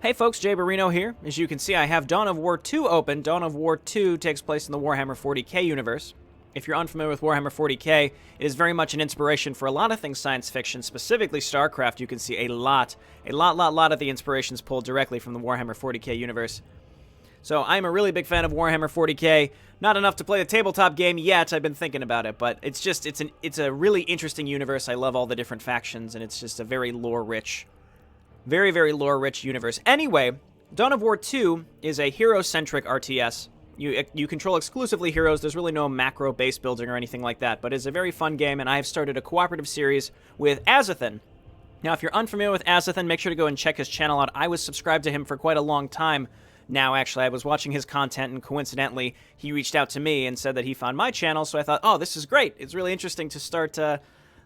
Hey folks, JayborinoPlays here. As you can see, I have Dawn of War 2 open. Dawn of War 2 takes place in the Warhammer 40k universe. If you're unfamiliar with Warhammer 40k, it is very much an inspiration for a lot of things science fiction, specifically StarCraft. You can see a lot of the inspirations pulled directly from the Warhammer 40k universe. So I'm a really big fan of Warhammer 40k. Not enough to play the tabletop game yet. I've been thinking about it, but it's a really interesting universe. I love all the different factions, and it's just a very lore-rich, very lore-rich universe. Anyway, Dawn of War 2 is a hero-centric RTS. You control exclusively heroes. There's really no macro base building or anything like that, but it's a very fun game, and I have started a cooperative series with Azothan. Now, if you're unfamiliar with Azothan, make sure to go and check his channel out. I was subscribed to him for quite a long time now, actually. I was watching his content, and coincidentally, he reached out to me and said that he found my channel, so I thought, oh, this is great. It's really interesting to start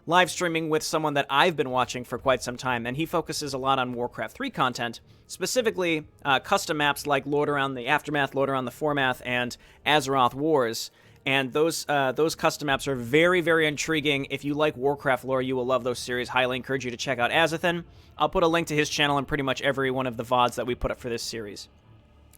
live streaming with someone that I've been watching for quite some time, and he focuses a lot on Warcraft 3 content, specifically custom maps like Lord Around the Aftermath, Lord Around the Foremath, and Azeroth Wars. And those custom maps are very intriguing. If you like Warcraft lore, you will love those series. Highly encourage you to check out Azothan. I'll put a link to his channel in pretty much every one of the VODs that we put up for this series.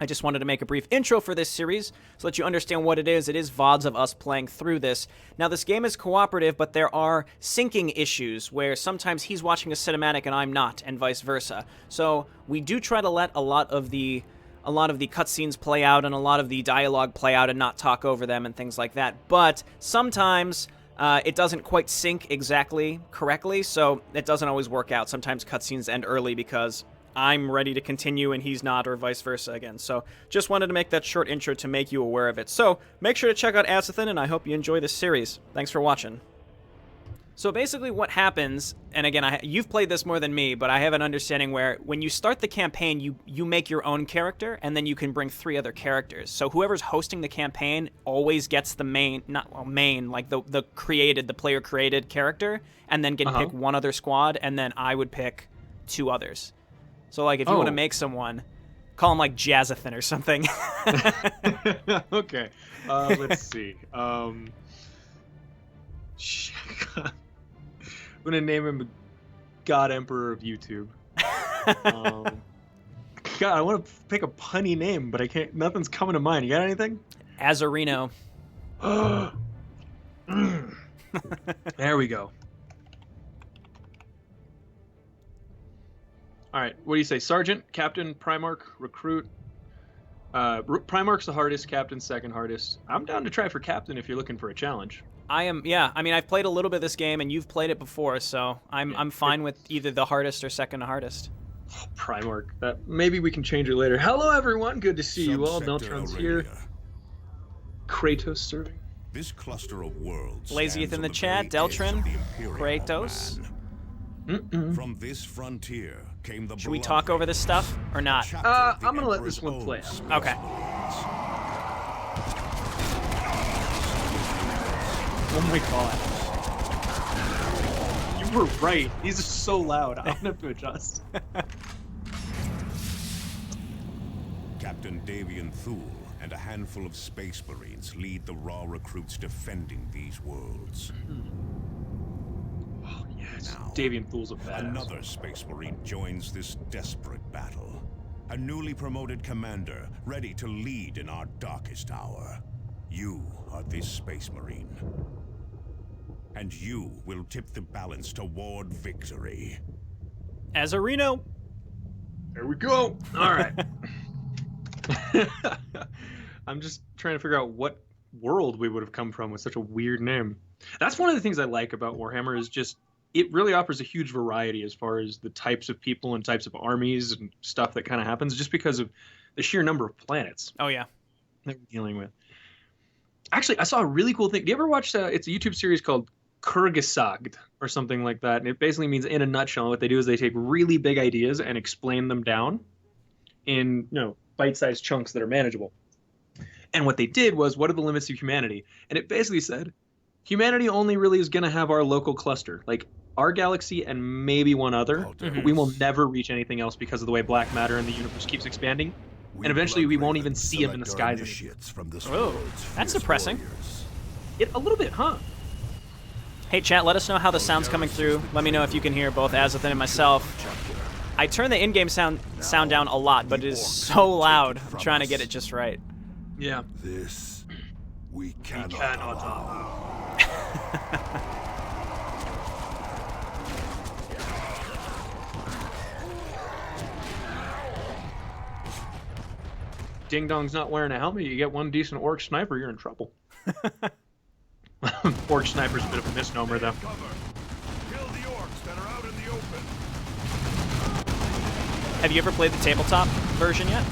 I just wanted to make a brief intro for this series so that you understand what it is. It is VODs of us playing through this. Now, this game is cooperative, but there are syncing issues where sometimes he's watching a cinematic and I'm not, and vice versa. So we do try to let a lot of the cutscenes play out and a lot of the dialogue play out and not talk over them and things like that. But sometimes it doesn't quite sync exactly correctly, so it doesn't always work out. Sometimes cutscenes end early because I'm ready to continue and he's not, or vice versa again. So just wanted to make that short intro to make you aware of it. So make sure to check out Azothan, and I hope you enjoy this series. Thanks for watching. So basically what happens, and again, you've played this more than me, but I have an understanding where when you start the campaign, you make your own character, and then you can bring 3 other characters. So whoever's hosting the campaign always gets the like the player-created character, and then can pick one other squad, and then I would pick 2 others. So, like, if you want to make someone, call him, like, Jazzathan or something. Okay. Let's see. I'm going to name him God Emperor of YouTube. God, I want to pick a punny name, but I can't. Nothing's coming to mind. You got anything? Azorino. There we go. All right, what do you say? Sergeant, Captain, Primarch, Recruit. Primarch's the hardest, Captain's second hardest. I'm down to try for Captain if you're looking for a challenge. I am, yeah. I mean, I've played a little bit of this game, and you've played it before, so I'm fine with either the hardest or second hardest. Oh, Primarch. Maybe we can change it later. Hello, everyone. Good to see you all. Deltron's here. Kratos serving. This cluster of worlds. Lazieth in the chat. Deltron. Kratos. From this frontier came the. Should we talk over this stuff or not? I'm gonna let this one play out. Okay. Oh my god. You were right. These are so loud. I'm gonna have to adjust. Captain Davian Thule and a handful of Space Marines lead the raw recruits defending these worlds. Oh yes. Now, Davian Thule's a badass. Another Space Marine joins this desperate battle. A newly promoted commander, ready to lead in our darkest hour. You are this Space Marine. And you will tip the balance toward victory. Azorino. There we go. All right. I'm just trying to figure out what world we would have come from with such a weird name. That's one of the things I like about Warhammer is just it really offers a huge variety as far as the types of people and types of armies and stuff that kind of happens just because of the sheer number of planets. Oh, yeah. That we're dealing with. Actually, I saw a really cool thing. Do you ever watch it's a YouTube series called Kurgesagt or something like that? And it basically means, in a nutshell, what they do is they take really big ideas and explain them down in, bite-sized chunks that are manageable. And what they did was, what are the limits of humanity? And it basically said, humanity only really is going to have our local cluster, like our galaxy and maybe one other. But we will never reach anything else because of the way black matter in the universe keeps expanding. And eventually we won't even see them in the skies anymore. Oh, that's depressing. A little bit, huh? Hey, chat, let us know how the sound's coming through. Let me know if you can hear both Azothan and myself. I turn the in-game sound down a lot, but it is so loud. I'm trying to get it just right. Yeah. This we cannot allow. Ding Dong's not wearing a helmet. You get one decent orc sniper, you're in trouble. Orc sniper's a bit of a misnomer, though. Kill the orcs that are out in the open. Have you ever played the tabletop version yet?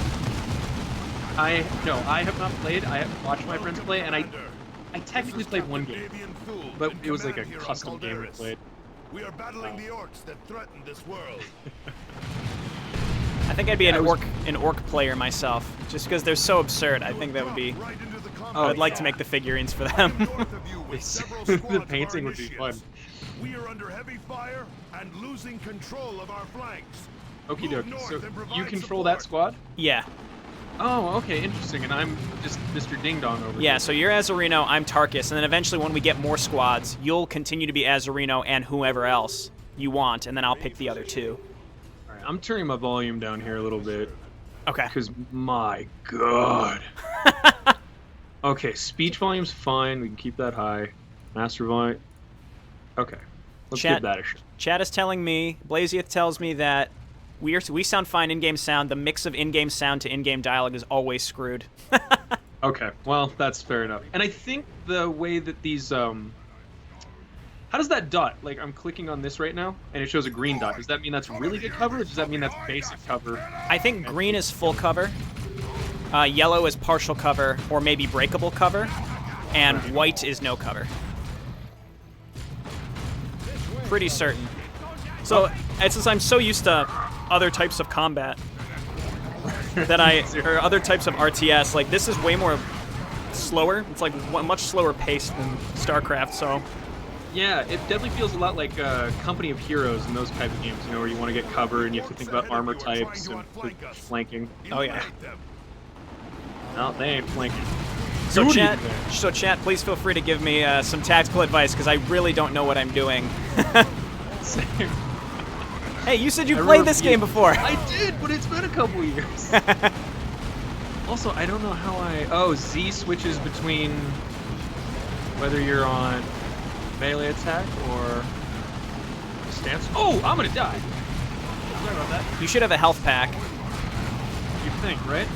No, I have not played. I have watched my friends play, and I technically played one game, but it was like a custom game we played. We are battling the orcs that threaten this world. I think I'd be an orc player myself, just because they're so absurd. I think that would be. I would like to make the figurines for them. The painting would be fun. We are under heavy fire and losing control of our flanks. Okie dokie. So you control that squad? Yeah. Oh, okay, interesting. And I'm just Mr. Ding Dong over here. Yeah, so you're Azorino, I'm Tarkus, and then eventually when we get more squads, you'll continue to be Azorino and whoever else you want, and then I'll pick the other two. All right, I'm turning my volume down here a little bit. Okay. Because, my God. Okay, speech volume's fine. We can keep that high. Master volume. Okay. Let's give that a shot. Chat is telling me, Blazieth tells me that we sound fine in-game sound. The mix of in-game sound to in-game dialogue is always screwed. Okay, well, that's fair enough. And I think the way that these, how does that dot, like, I'm clicking on this right now, and it shows a green dot. Does that mean that's really good cover, or does that mean that's basic cover? I think green is full cover, yellow is partial cover, or maybe breakable cover, and white is no cover. Pretty certain. So, it's since I'm so used to other types of combat that or other types of RTS, like this is way more slower. It's like much slower pace than StarCraft, so. Yeah, it definitely feels a lot like Company of Heroes and those type of games, you know, where you want to get cover and you have to think about armor types and flanking. Oh yeah. No, they ain't flanking. So chat, please feel free to give me some tactical advice, because I really don't know what I'm doing. Same. Hey, you said you played this game before. I did, but it's been a couple years. Also, I don't know how Oh, Z switches between whether you're on melee attack or stance. Oh, I'm gonna die. Sorry about that. You should have a health pack. You think, right?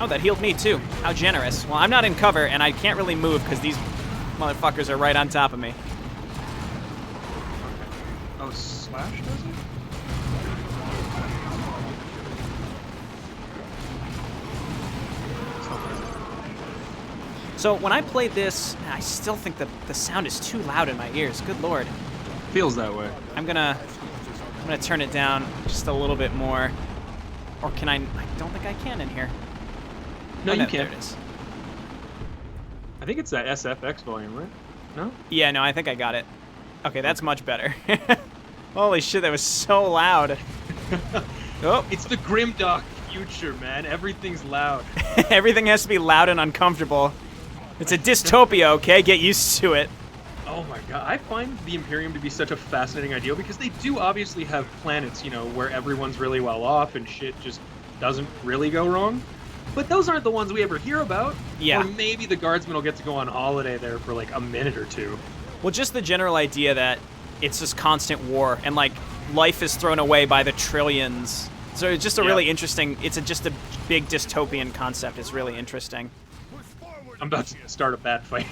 Oh, that healed me too. How generous. Well, I'm not in cover, and I can't really move because these motherfuckers are right on top of me. Oh, slash does it? So when I played this, I still think that the sound is too loud in my ears. Good lord. Feels that way. I'm gonna turn it down just a little bit more. Or can I? I don't think I can in here. No, you There can't. it is. I think it's that SFX volume, right? No? Yeah, no, I think I got it. Okay, that's much better. Holy shit, that was so loud. Oh. It's the grimdark future, man. Everything's loud. Everything has to be loud and uncomfortable. It's a dystopia, okay? Get used to it. Oh my god, I find the Imperium to be such a fascinating idea because they do obviously have planets, you know, where everyone's really well off and shit just doesn't really go wrong. But those aren't the ones we ever hear about. Yeah. Or maybe the guardsmen will get to go on holiday there for like a minute or two. Well, just the general idea that it's just constant war and like life is thrown away by the trillions. So it's just a really interesting, just a big dystopian concept. It's really interesting. I'm about to start a bat fight.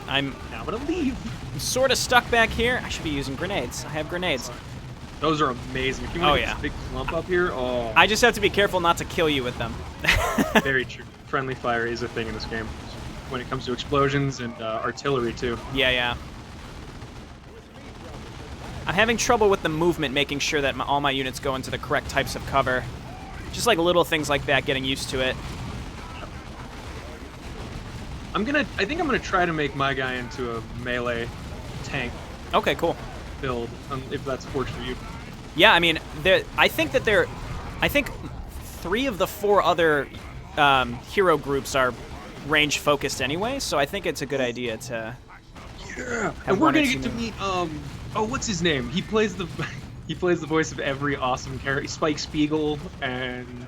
I'm gonna leave. sort of stuck back here. I should be using grenades. I have grenades. Those are amazing. If you want to get this big clump up here, I just have to be careful not to kill you with them. Very true. Friendly fire is a thing in this game when it comes to explosions and artillery too. Yeah. I'm having trouble with the movement, making sure that all my units go into the correct types of cover. Just like little things like that, getting used to it. I think I'm gonna try to make my guy into a melee tank Okay, cool. build, if that's works for you. Yeah, I mean, I think 3 of the 4 other hero groups are range focused anyway, so I think it's a good idea to. Yeah, and we're gonna get to meet oh, what's his name? He plays the He plays the voice of every awesome character. Spike Spiegel, and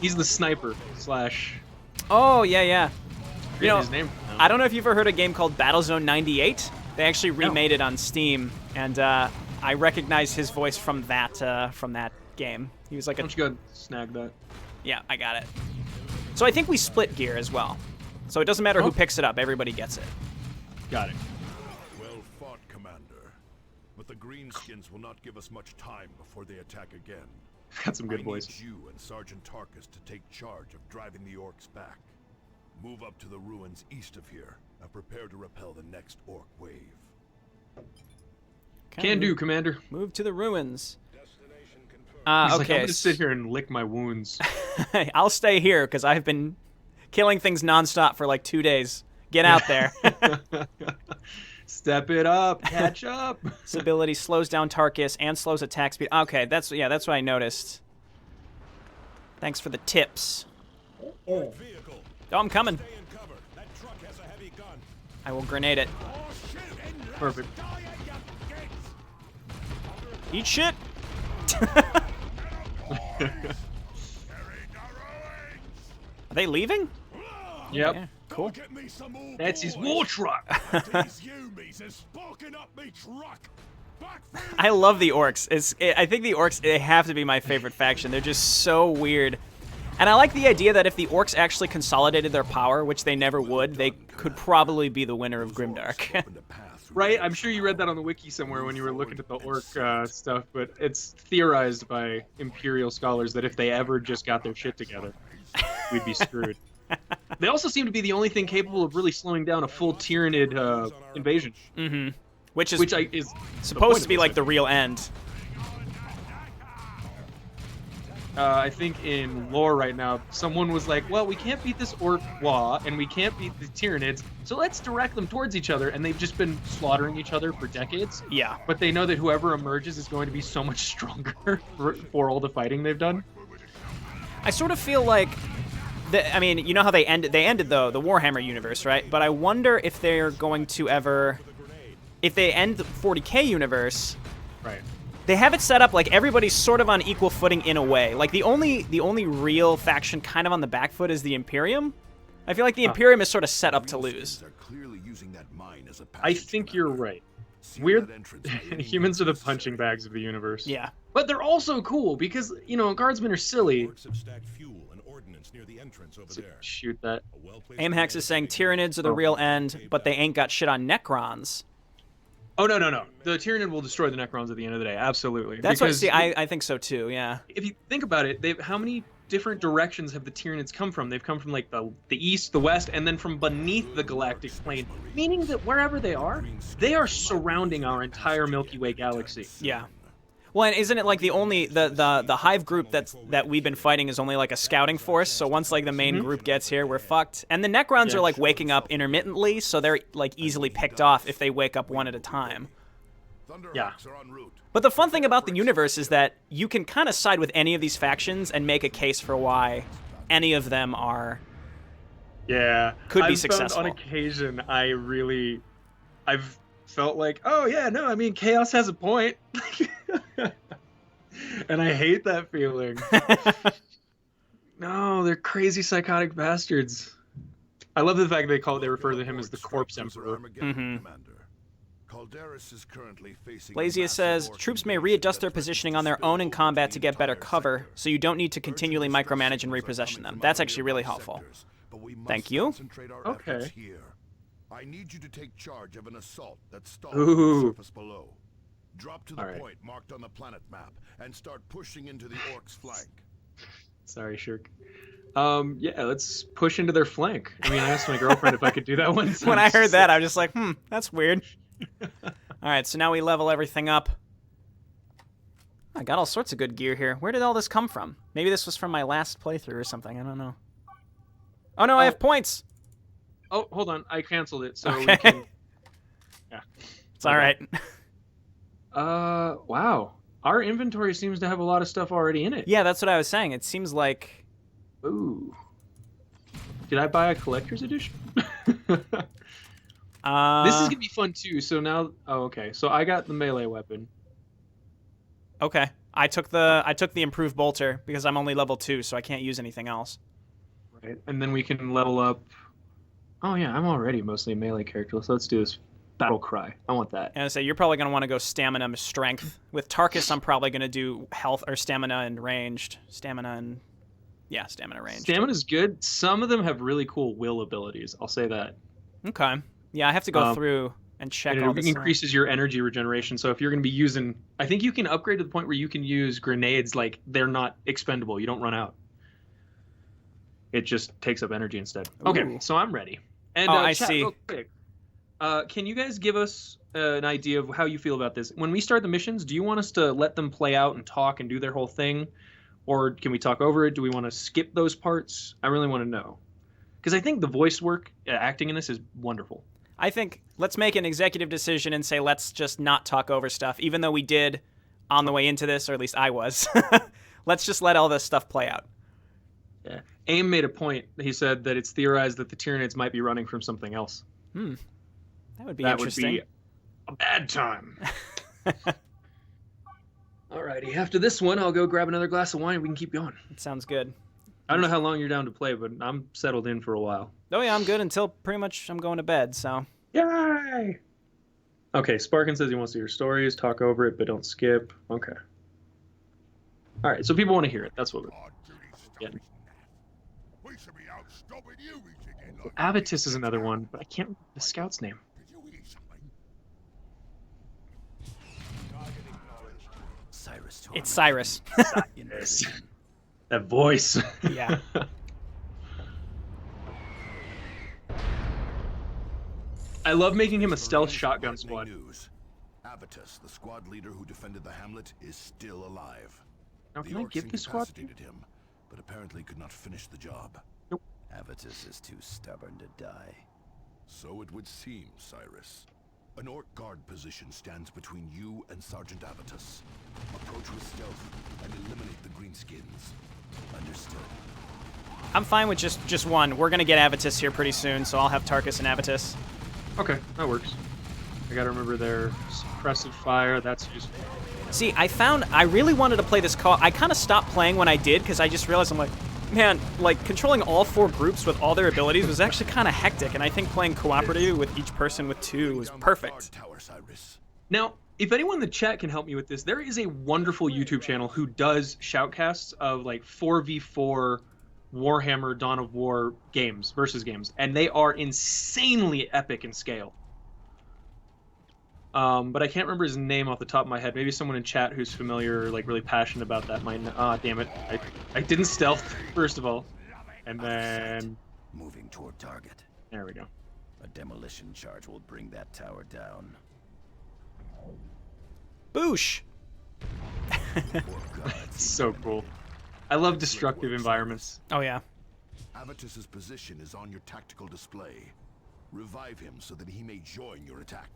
he's the sniper slash. Oh, yeah, yeah. You know, his name. I don't know if you've ever heard a game called Battlezone 98. They actually remade it on Steam, and I recognize his voice from that game. He was like Why don't you go ahead and snag that? Yeah, I got it. So I think we split gear as well. So it doesn't matter who picks it up, everybody gets it. Got it. Well fought, Commander. But the Greenskins will not give us much time before they attack again. Got some good I voices. need you and Sergeant Tarkus to take charge of driving the orcs back. Move up to the ruins east of here and prepare to repel the next orc wave. Can do, Commander. Move to the ruins. He's like, I'm Okay. gonna sit here and lick my wounds. I'll stay here because I've been killing things nonstop for like 2 days. Get out there. Step it up, catch up. This ability slows down Tarkus and slows attack speed. Okay, that's what I noticed. Thanks for the tips. Oh, I'm coming. I will grenade it. Perfect. Eat shit. Are they leaving? Yep. Yeah, cool. That's his war truck. I love the orcs. I think the orcs, they have to be my favorite faction. They're just so weird. And I like the idea that if the orcs actually consolidated their power, which they never would, they could probably be the winner of Grimdark. Right? I'm sure you read that on the wiki somewhere when you were looking at the orc stuff, but it's theorized by Imperial scholars that if they ever just got their shit together, we'd be screwed. They also seem to be the only thing capable of really slowing down a full Tyranid invasion. Mm-hmm. Which is supposed to be like the real end. I think in lore right now, someone was like, well, we can't beat this orc law, and we can't beat the Tyranids, so let's direct them towards each other, and they've just been slaughtering each other for decades. Yeah. But they know that whoever emerges is going to be so much stronger for all the fighting they've done. I sort of feel like, I mean, you know how they ended the Warhammer universe, right? But I wonder if they're going to ever, if they end the 40K universe, right? They have it set up like everybody's sort of on equal footing in a way. Like the only real faction kind of on the back foot is the Imperium. I feel like the Imperium is sort of set up to lose. I think you're right. Humans are the punching bags of the universe. Yeah. But they're also cool because, you know, guardsmen are silly. So shoot that. Aimhex is saying Tyranids are the real end, but they ain't got shit on Necrons. Oh, no. The Tyranid will destroy the Necrons at the end of the day. Absolutely. That's what, see, I think so too, yeah. If you think about it, how many different directions have the Tyranids come from? They've come from, like, the east, the west, and then from beneath the galactic plane. Meaning that wherever they are surrounding our entire Milky Way galaxy. Yeah. Well, and isn't it like the hive group that we've been fighting is only like a scouting force, so once like the main group gets here, we're fucked. And the Necrons are like waking up intermittently, so they're like easily picked off if they wake up one at a time. Yeah. But the fun thing about the universe is that you can kind of side with any of these factions and make a case for why any of them are could be successful. On occasion, I've felt like, oh yeah, no, I mean, Chaos has a point. And I hate that feeling. No, they're crazy psychotic bastards. I love the fact they refer to him as the Corpse Emperor. Blazia says, troops may readjust their positioning on their own in combat to get better cover, so you don't need to continually micromanage and repossession them. That's actually really helpful. Thank you. Okay. I need you to take charge of an assault that stalls Ooh. the surface below. Drop to the point marked on the planet map and start pushing into the orcs' flank. Sorry, Shirk. Yeah, let's push into their flank. I mean, I asked my girlfriend if I could do that one time. When I heard that, I was just like, that's weird. All right, so now we level everything up. I got all sorts of good gear here. Where did all this come from? Maybe this was from my last playthrough or something. I don't know. Oh, no, I have points. Oh, hold on. I canceled it, so we can... Yeah. It's all right. Wow. Our inventory seems to have a lot of stuff already in it. Yeah, that's what I was saying. It seems like... Ooh. Did I buy a collector's edition? This is going to be fun, too. So now... Oh, okay. So I got the melee weapon. Okay. I took the improved bolter because I'm only level 2, so I can't use anything else. Right, and then we can level up. Oh yeah, I'm already mostly a melee character, so let's do this battle cry. I want that. And I say you're probably gonna want to go stamina strength. With Tarkus, I'm probably gonna do health or stamina and ranged. Stamina ranged. Stamina's good. Some of them have really cool will abilities. I'll say that. Okay. Yeah, I have to go through and check And all it this. increases your energy regeneration. So if you're going to be using, I think you can upgrade to the point where you can use grenades like they're not expendable. You don't run out. It just takes up energy instead. Ooh. Okay, so I'm ready. And I chat, see. real quick, can you guys give us an idea of how you feel about this? When we start the missions, do you want us to let them play out and talk and do their whole thing? Or can we talk over it? Do we want to skip those parts? I really want to know. Because I think the voice work, acting in this is wonderful. I think let's make an executive decision and say let's just not talk over stuff, even though we did on the way into this, or at least I was. Let's just let all this stuff play out. Yeah. AIM made a point. He said that it's theorized that the Tyranids might be running from something else. That would be That interesting. would be a bad time. Alrighty, after this one, I'll go grab another glass of wine and we can keep going. It sounds good. I don't know how long you're down to play, but I'm settled in for a while. Oh yeah, I'm good until pretty much I'm going to bed, so. Yay! Okay, Sparkin says he wants to hear stories, talk over it, but don't skip. Okay. Alright, so people want to hear it. That's what we're getting. Avitus is another one, but I can't remember the scout's name. It's Cyrus. Yes. That voice. Yeah. I love making him a stealth shotgun squad. News. Avitus, the squad leader who defended the hamlet, is still alive. Now, The can I orcs give this squad? incapacitated him, but apparently could not finish the job. Nope. Avitus is too stubborn to die. So it would seem, Cyrus. An orc guard position stands between you and Sergeant Avitus. Approach with stealth and eliminate the greenskins. Understood. I'm fine with just one. We're gonna get Avitus here pretty soon, so I'll have Tarkus and Avitus. Okay, that works. I gotta remember their suppressive fire. That's just... See, I really wanted to play this call. I kind of stopped playing when I did because I just realized I'm like, man, like controlling all 4 groups with all their abilities was actually kind of hectic, and I think playing cooperative with each person with 2 was perfect. Now, if anyone in the chat can help me with this, there is a wonderful YouTube channel who does shoutcasts of like 4v4 Warhammer Dawn of War games, versus games, and they are insanely epic in scale. But I can't remember his name off the top of my head. Maybe someone in chat who's familiar or like really passionate about that might know. Ah, damn it. I didn't stealth, first of all. And then... Moving toward target. There we go. A demolition charge will bring that tower down. Boosh! So cool. I love destructive environments. Oh yeah. Avitus's position is on your tactical display. Revive him so that he may join your attack.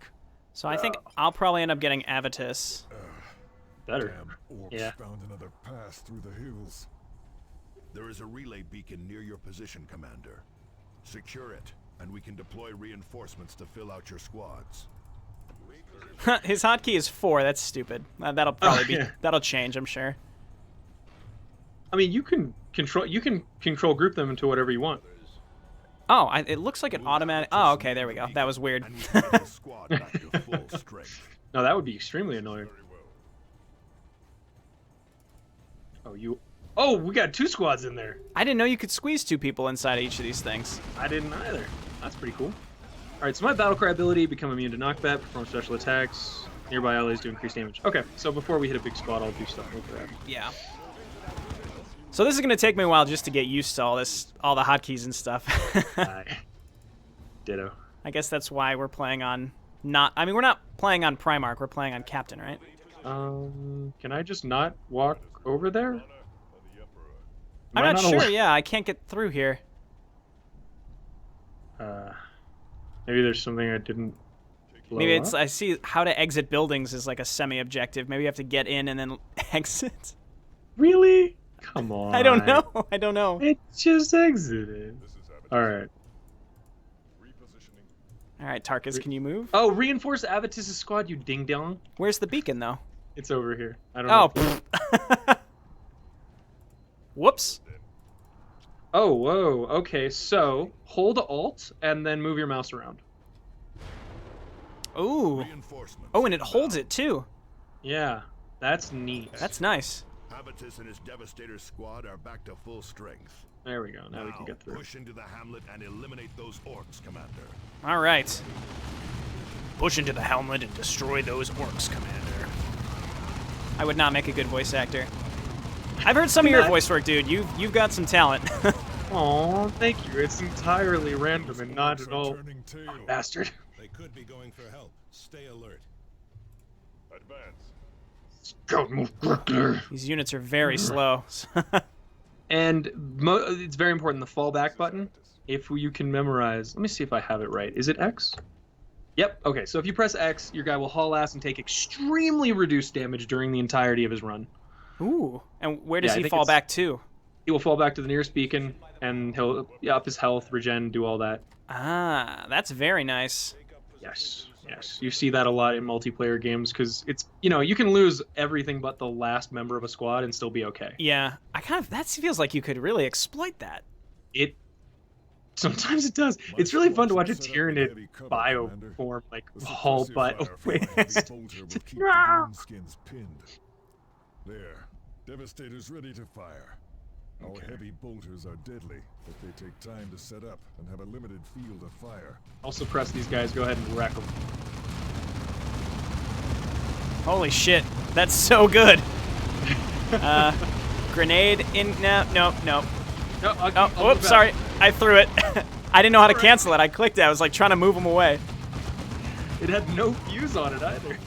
So I think I'll probably end up getting Avitus. Better. Damn orcs Yeah. found another pass through the hills. There is a relay beacon near your position, Commander. Secure it, and we can deploy reinforcements to fill out your squads. His hotkey is 4. That's stupid. That'll probably that'll change, I'm sure. I mean, you can control group them into whatever you want. Oh, it looks like an automatic. Oh, okay, there we go. That was weird. And we can get the squad back to full strength. No, that would be extremely annoying. Oh, we got 2 squads in there. I didn't know you could squeeze 2 people inside of each of these things. I didn't either. That's pretty cool. Alright, so my battlecry ability, become immune to knockback, perform special attacks, nearby allies do increased damage. Okay, so before we hit a big squad, I'll do stuff like that. Yeah. So this is gonna take me a while just to get used to all the hotkeys and stuff. Ditto. I guess that's why we're playing on we're not playing on Primarch, we're playing on Captain, right? Can I just not walk over there? I'm not sure, yeah, I can't get through here. Maybe there's something I didn't blow Maybe it's, up? I see how to exit buildings is like a semi-objective. Maybe you have to get in and then exit. Really? Come on. I don't know. I don't know. It just exited. Alright. All right, Tarkus, can you move? Oh, reinforce Avitus' squad, you ding-dong. Where's the beacon, though? It's over here. I don't know. Oh. Whoops. Oh, whoa. Okay, so hold Alt and then move your mouse around. Ooh. Reinforcements. Oh, and it holds it too. Yeah, that's neat. That's nice. Habitus and his Devastator squad are back to full strength. There we go. Now we can get through. Push into the hamlet and eliminate those orcs, Commander. All right. Push into the hamlet and destroy those orcs, Commander. I would not make a good voice actor. I've heard some of your voice work, dude. You've got some talent. Oh, thank you. It's entirely random and not at all. Bastard. They could be going for help. Stay alert. Advance. Scout, move quickly. These units are very slow. And it's very important, the fallback button. If you can memorize, let me see if I have it right. Is it X? Yep. Okay, so if you press X, your guy will haul ass and take extremely reduced damage during the entirety of his run. Ooh. And where does Yeah, I he think fall it's- back to? He will fall back to the nearest beacon, and he'll up his health, regen, do all that. Ah, that's very nice. Yes, yes. You see that a lot in multiplayer games because it's, you can lose everything but the last member of a squad and still be okay. Yeah. That feels like you could really exploit that. Sometimes it does. It's really fun to watch a Tyranid bioform, like, haul butt away. Skins pinned. There. Devastator's ready to fire. Our heavy bolters are deadly, but they take time to set up and have a limited field of fire. Also press these guys, go ahead and wreck them. Holy shit. That's so good. Grenade in... No. No, Oh, whoops, sorry. I threw it. I didn't know how to cancel it. I clicked it. I was like trying to move them away. It had no fuse on it either.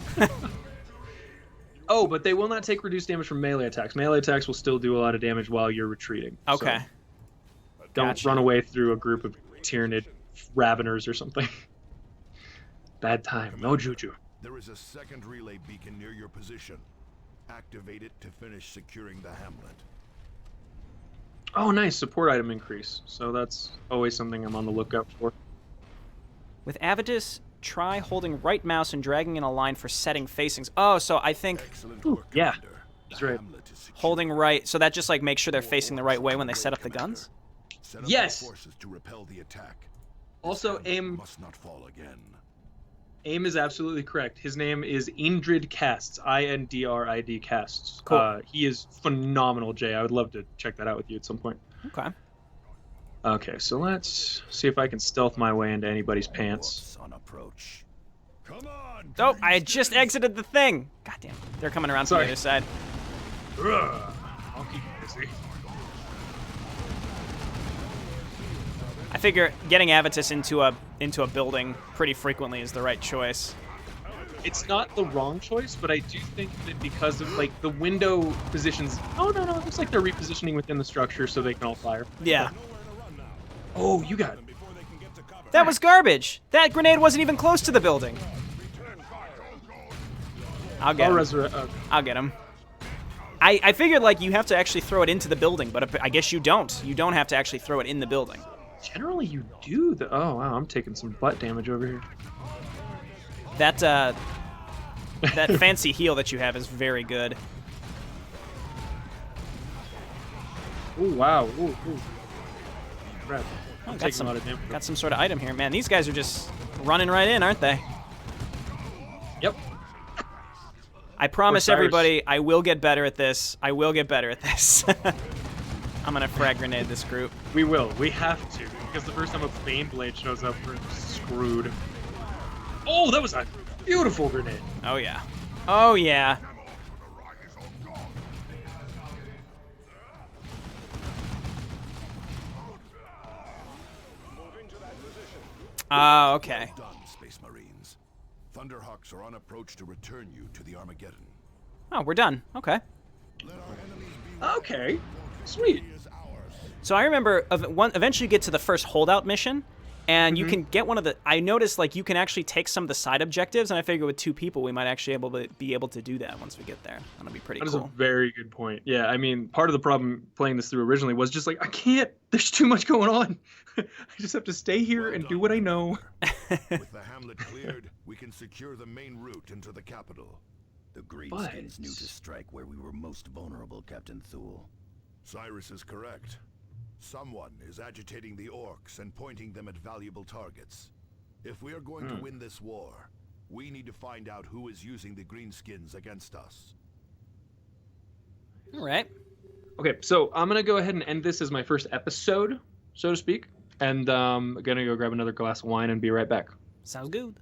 Oh, but they will not take reduced damage from melee attacks. Melee attacks will still do a lot of damage while you're retreating. Okay. So don't Gotcha. run away through a group of Tyranid Raveners or something. Bad time. No juju. There is a second relay beacon near your position. Activate it to finish securing the hamlet. Oh, nice. Support item increase. So that's always something I'm on the lookout for. With Avitus, try holding right mouse and dragging in a line for setting facings. Oh, so I think Excellent work, yeah. Commander. That's The right. hamlet is secure. holding right, so that just like makes sure they're facing the right way when they set up the guns? Set up Yes. the forces to repel the attack. This Also, hamlet aim must not fall again. Aim is absolutely correct. His name is Indrid Casts, Indrid Casts. Cool. He is phenomenal, Jay. I would love to check that out with you at some point. Okay. Okay, so let's see if I can stealth my way into anybody's pants. Orcs on approach. Come on! Oh, I had just exited the thing. Goddamn. They're coming around from Sorry. the other side. Ugh, I'll keep you busy. I figure getting Avitus into a building pretty frequently is the right choice. It's not the wrong choice, but I do think that because of like the window positions. Oh no, it looks like they're repositioning within the structure so they can all fire. Yeah. Oh, you got it. That was garbage. That grenade wasn't even close to the building. I'll get him. I'll get him. I figured like you have to actually throw it into the building, but I guess you don't. You don't have to actually throw it in the building. Generally, you do. Oh wow, I'm taking some butt damage over here. That that fancy heal that you have is very good. Oh wow. Ooh. Crap. I'm got taking a lot of damage. Got some sort of item here. Man, these guys are just running right in, aren't they? Yep. I promise Cyrus. everybody, I will get better at this. I will get better at this. I'm gonna frag grenade this group. We will. We have to. Because the first time a Bane Blade shows up, we're screwed. Oh, that was a beautiful grenade. Oh yeah. Oh yeah. Okay. Well done, Space Marines. Thunderhawks are on approach to return you to the Armageddon. Oh, we're done. Okay. Okay. Sweet. So I remember eventually you get to the first holdout mission, and you can get one of the. I noticed like you can actually take some of the side objectives, and I figure with 2 people we might actually be able to do that once we get there. That'll be pretty That is cool. a very good point. Yeah, I mean, part of the problem playing this through originally was just like, I can't. There's too much going on. I just have to stay here and do what I know. With the hamlet cleared, we can secure the main route into the capital. The Greenskins knew to strike where we were most vulnerable, Captain Thule. Cyrus is correct. Someone is agitating the orcs and pointing them at valuable targets. If we are going to win this war, we need to find out who is using the Greenskins against us. All right. Okay, so I'm gonna go ahead and end this as my first episode, so to speak, and I'm gonna go grab another glass of wine and be right back. Sounds good.